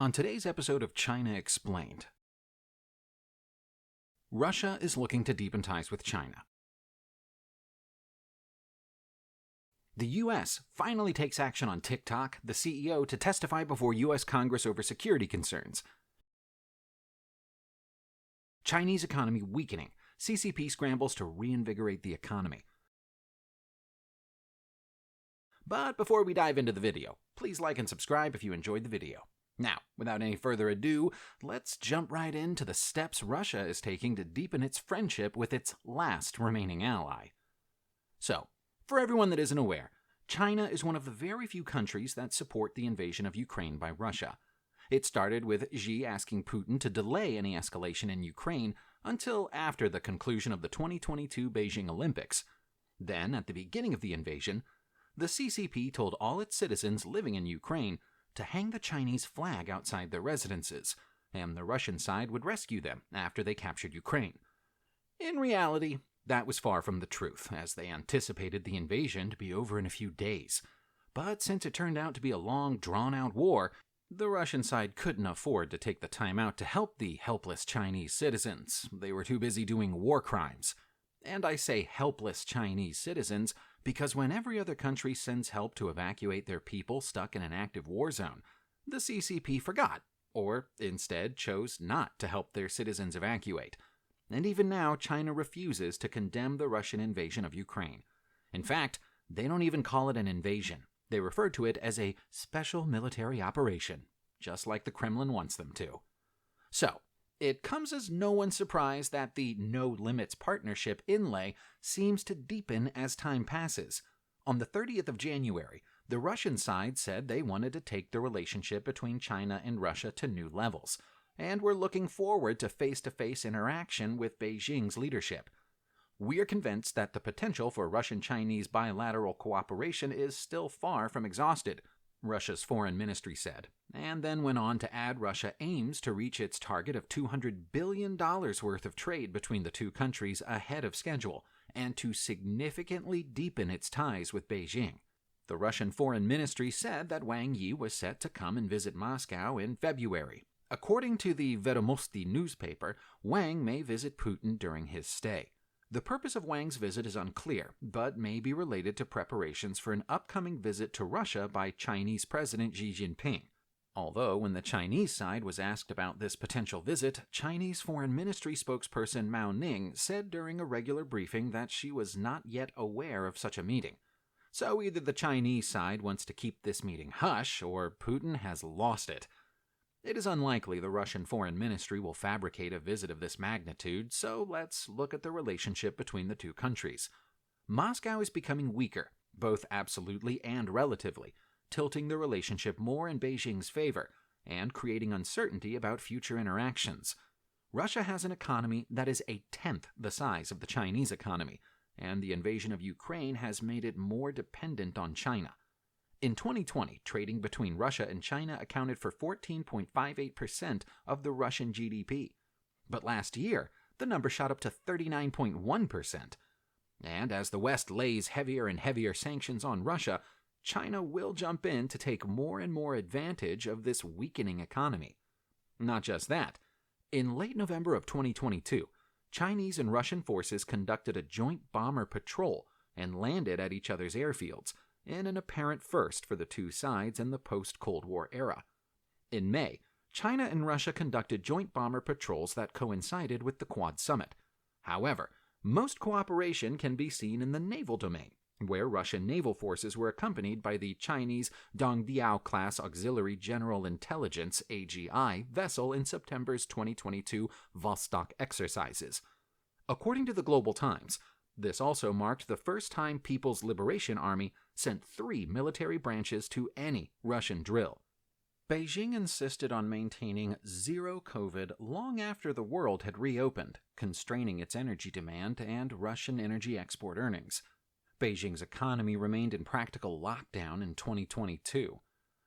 On today's episode of China Explained, Russia is looking to deepen ties with China. The U.S. finally takes action on TikTok, the CEO to testify before U.S. Congress over security concerns. Chinese economy weakening. CCP scrambles to reinvigorate the economy. But before we dive into the video, please like and subscribe if you enjoyed the video. Now, without any further ado, let's jump right into the steps Russia is taking to deepen its friendship with its last remaining ally. So, for everyone that isn't aware, China is one of the very few countries that support the invasion of Ukraine by Russia. It started with Xi asking Putin to delay any escalation in Ukraine until after the conclusion of the 2022 Beijing Olympics. Then, at the beginning of the invasion, the CCP told all its citizens living in Ukraine to hang the Chinese flag outside their residences, and the Russian side would rescue them after they captured Ukraine. In reality, that was far from the truth, as they anticipated the invasion to be over in a few days. But since it turned out to be a long, drawn-out war, the Russian side couldn't afford to take the time out to help the helpless Chinese citizens. They were too busy doing war crimes. And I say helpless Chinese citizens because when every other country sends help to evacuate their people stuck in an active war zone, the CCP forgot, or instead chose not to help their citizens evacuate. And even now, China refuses to condemn the Russian invasion of Ukraine. In fact, they don't even call it an invasion. They refer to it as a special military operation, just like the Kremlin wants them to. So, it comes as no one's surprise that the No Limits partnership inlay seems to deepen as time passes. On the 30th of January, the Russian side said they wanted to take the relationship between China and Russia to new levels, and were looking forward to face-to-face interaction with Beijing's leadership. We are convinced that the potential for Russian-Chinese bilateral cooperation is still far from exhausted, Russia's foreign ministry said, and then went on to add Russia aims to reach its target of $200 billion worth of trade between the two countries ahead of schedule, and to significantly deepen its ties with Beijing. The Russian foreign ministry said that Wang Yi was set to come and visit Moscow in February. According to the Vedomosti newspaper, Wang may visit Putin during his stay. The purpose of Wang's visit is unclear, but may be related to preparations for an upcoming visit to Russia by Chinese President Xi Jinping. Although, when the Chinese side was asked about this potential visit, Chinese Foreign Ministry spokesperson Mao Ning said during a regular briefing that she was not yet aware of such a meeting. So either the Chinese side wants to keep this meeting hush, or Putin has lost it. It is unlikely the Russian Foreign Ministry will fabricate a visit of this magnitude, so let's look at the relationship between the two countries. Moscow is becoming weaker, both absolutely and relatively, tilting the relationship more in Beijing's favor and creating uncertainty about future interactions. Russia has an economy that is a tenth the size of the Chinese economy, and the invasion of Ukraine has made it more dependent on China. In 2020, trading between Russia and China accounted for 14.58% of the Russian GDP. But last year, the number shot up to 39.1%. And as the West lays heavier and heavier sanctions on Russia, China will jump in to take more and more advantage of this weakening economy. Not just that. In late November of 2022, Chinese and Russian forces conducted a joint bomber patrol and landed at each other's airfields, in an apparent first for the two sides in the post-Cold War era. In May, China and Russia conducted joint bomber patrols that coincided with the Quad Summit. However, most cooperation can be seen in the naval domain, where Russian naval forces were accompanied by the Chinese Dongdiao-class Auxiliary General Intelligence (AGI) vessel in September's 2022 Vostok exercises. According to the Global Times, this also marked the first time People's Liberation Army sent 3 military branches to any Russian drill. Beijing insisted on maintaining zero COVID long after the world had reopened, constraining its energy demand and Russian energy export earnings. Beijing's economy remained in practical lockdown in 2022.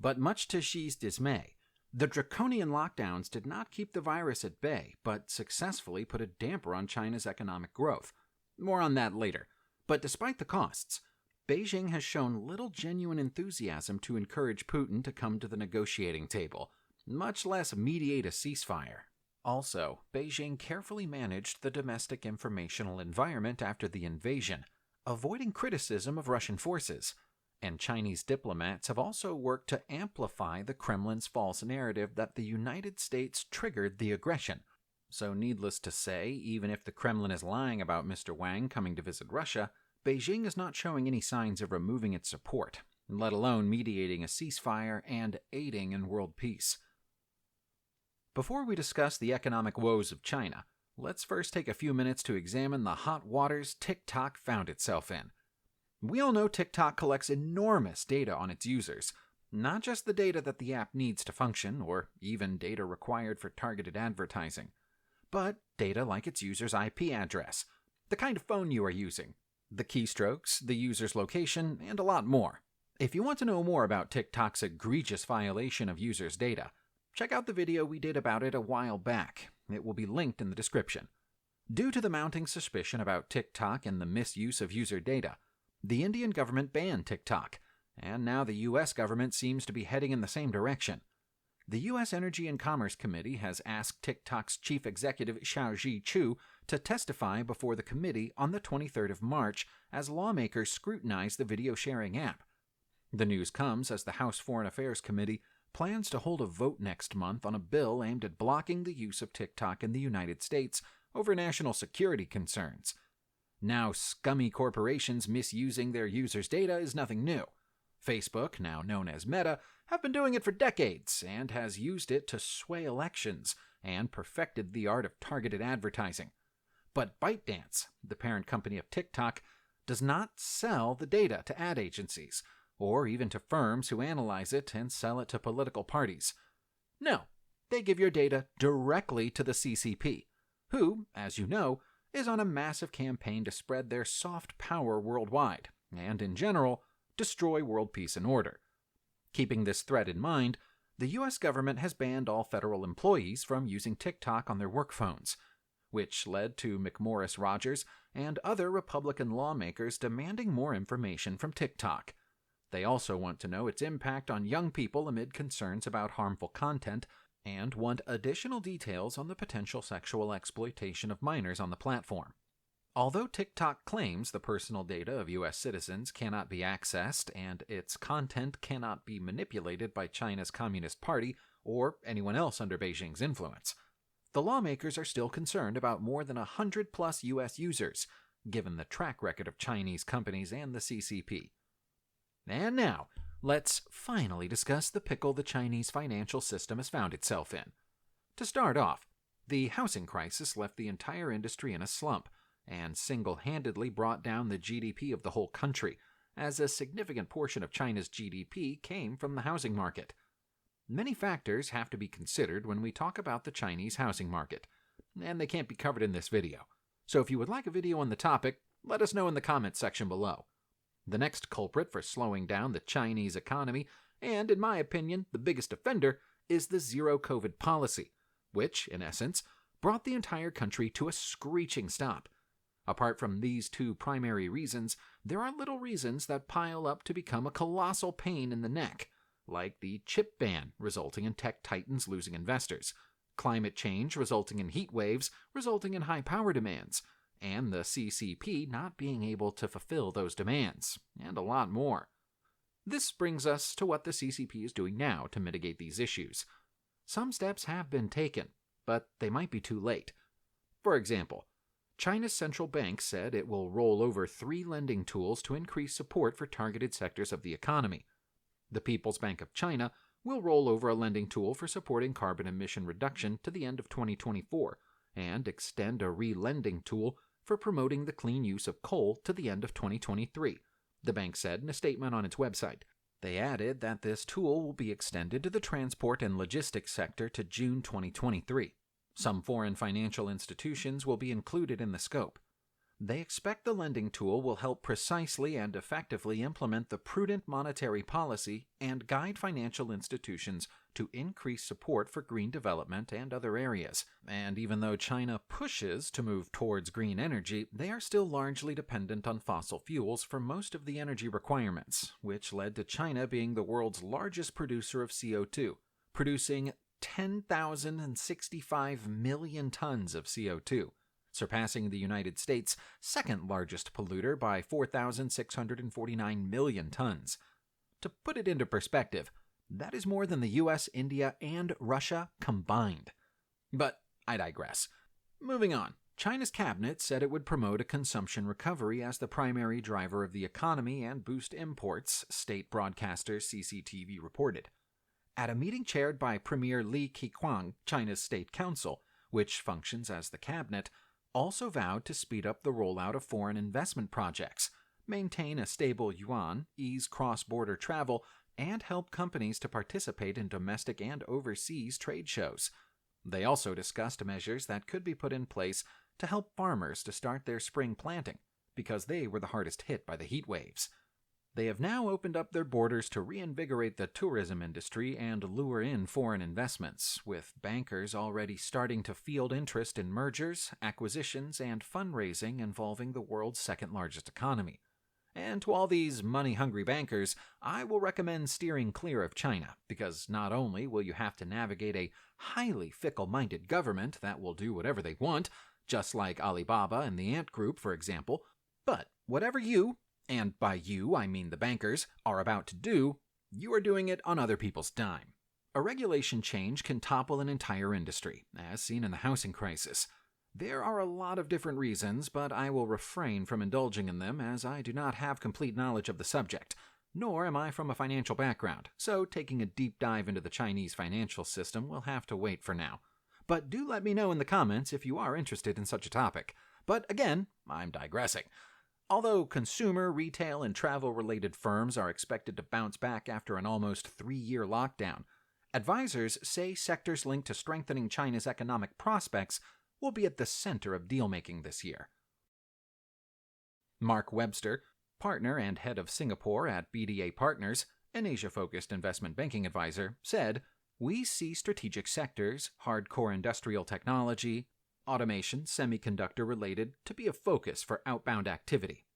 But much to Xi's dismay, the draconian lockdowns did not keep the virus at bay, but successfully put a damper on China's economic growth. More on that later. But despite the costs, Beijing has shown little genuine enthusiasm to encourage Putin to come to the negotiating table, much less mediate a ceasefire. Also, Beijing carefully managed the domestic informational environment after the invasion, avoiding criticism of Russian forces. And Chinese diplomats have also worked to amplify the Kremlin's false narrative that the United States triggered the aggression. So needless to say, even if the Kremlin is lying about Mr. Wang coming to visit Russia, Beijing is not showing any signs of removing its support, let alone mediating a ceasefire and aiding in world peace. Before we discuss the economic woes of China, let's first take a few minutes to examine the hot waters TikTok found itself in. We all know TikTok collects enormous data on its users, not just the data that the app needs to function, or even data required for targeted advertising, but data like its user's IP address, the kind of phone you are using, the keystrokes, the user's location, and a lot more. If you want to know more about TikTok's egregious violation of users' data, check out the video we did about it a while back. It will be linked in the description. Due to the mounting suspicion about TikTok and the misuse of user data, the Indian government banned TikTok, and now the U.S. government seems to be heading in the same direction. The U.S. Energy and Commerce Committee has asked TikTok's chief executive Xiaozhi Chu to testify before the committee on the 23rd of March as lawmakers scrutinize the video-sharing app. The news comes as the House Foreign Affairs Committee plans to hold a vote next month on a bill aimed at blocking the use of TikTok in the United States over national security concerns. Now, scummy corporations misusing their users' data is nothing new. Facebook, now known as Meta, have been doing it for decades and has used it to sway elections and perfected the art of targeted advertising. But ByteDance, the parent company of TikTok, does not sell the data to ad agencies, or even to firms who analyze it and sell it to political parties. No, they give your data directly to the CCP, who, as you know, is on a massive campaign to spread their soft power worldwide, and in general, destroy world peace and order. Keeping this threat in mind, the U.S. government has banned all federal employees from using TikTok on their work phones, which led to McMorris Rogers and other Republican lawmakers demanding more information from TikTok. They also want to know its impact on young people amid concerns about harmful content and want additional details on the potential sexual exploitation of minors on the platform. Although TikTok claims the personal data of U.S. citizens cannot be accessed and its content cannot be manipulated by China's Communist Party or anyone else under Beijing's influence, the lawmakers are still concerned about more than 100+ U.S. users, given the track record of Chinese companies and the CCP. And now, let's finally discuss the pickle the Chinese financial system has found itself in. To start off, the housing crisis left the entire industry in a slump and single-handedly brought down the GDP of the whole country, as a significant portion of China's GDP came from the housing market. Many factors have to be considered when we talk about the Chinese housing market, and they can't be covered in this video. So if you would like a video on the topic, let us know in the comments section below. The next culprit for slowing down the Chinese economy, and in my opinion, the biggest offender, is the zero-COVID policy, which, in essence, brought the entire country to a screeching stop. Apart from these two primary reasons, there are little reasons that pile up to become a colossal pain in the neck, like the chip ban resulting in tech titans losing investors, climate change resulting in heat waves resulting in high power demands, and the CCP not being able to fulfill those demands, and a lot more. This brings us to what the CCP is doing now to mitigate these issues. Some steps have been taken, but they might be too late. For example, China's central bank said it will roll over 3 lending tools to increase support for targeted sectors of the economy. The People's Bank of China will roll over a lending tool for supporting carbon emission reduction to the end of 2024 and extend a re-lending tool for promoting the clean use of coal to the end of 2023, the bank said in a statement on its website. They added that this tool will be extended to the transport and logistics sector to June 2023. Some foreign financial institutions will be included in the scope. They expect the lending tool will help precisely and effectively implement the prudent monetary policy and guide financial institutions to increase support for green development and other areas. And even though China pushes to move towards green energy, they are still largely dependent on fossil fuels for most of the energy requirements, which led to China being the world's largest producer of CO2, producing 10,065 million tons of CO2, surpassing the United States' second largest polluter by 4,649 million tons. To put it into perspective, that is more than the US, India, and Russia combined. But I digress. Moving on, China's cabinet said it would promote a consumption recovery as the primary driver of the economy and boost imports, state broadcaster CCTV reported. At a meeting chaired by Premier Li Keqiang, China's state council, which functions as the cabinet, also vowed to speed up the rollout of foreign investment projects, maintain a stable yuan, ease cross-border travel, and help companies to participate in domestic and overseas trade shows. They also discussed measures that could be put in place to help farmers to start their spring planting, because they were the hardest hit by the heat waves. They have now opened up their borders to reinvigorate the tourism industry and lure in foreign investments, with bankers already starting to field interest in mergers, acquisitions, and fundraising involving the world's second-largest economy. And to all these money-hungry bankers, I will recommend steering clear of China, because not only will you have to navigate a highly fickle-minded government that will do whatever they want, just like Alibaba and the Ant Group, for example, but whatever you, and by you I mean the bankers, are about to do, you are doing it on other people's dime. A regulation change can topple an entire industry, as seen in the housing crisis. There are a lot of different reasons, but I will refrain from indulging in them as I do not have complete knowledge of the subject, nor am I from a financial background, so taking a deep dive into the Chinese financial system will have to wait for now. But do let me know in the comments if you are interested in such a topic. But again, I'm digressing. Although consumer, retail, and travel-related firms are expected to bounce back after an almost 3-year lockdown, advisors say sectors linked to strengthening China's economic prospects will be at the center of deal-making this year. Mark Webster, partner and head of Singapore at BDA Partners, an Asia-focused investment banking advisor, said, "We see strategic sectors, hardcore industrial technology, automation, semiconductor-related, to be a focus for outbound activity.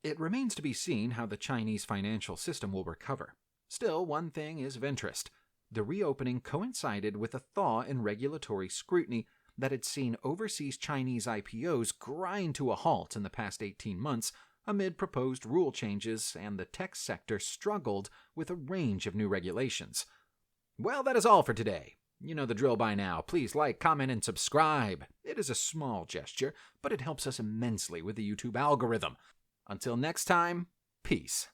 It remains to be seen how the Chinese financial system will recover. Still, one thing is of interest. The reopening coincided with a thaw in regulatory scrutiny that had seen overseas Chinese IPOs grind to a halt in the past 18 months amid proposed rule changes, and the tech sector struggled with a range of new regulations." Well, that is all for today. You know the drill by now. Please like, comment, and subscribe. It is a small gesture, but it helps us immensely with the YouTube algorithm. Until next time, peace.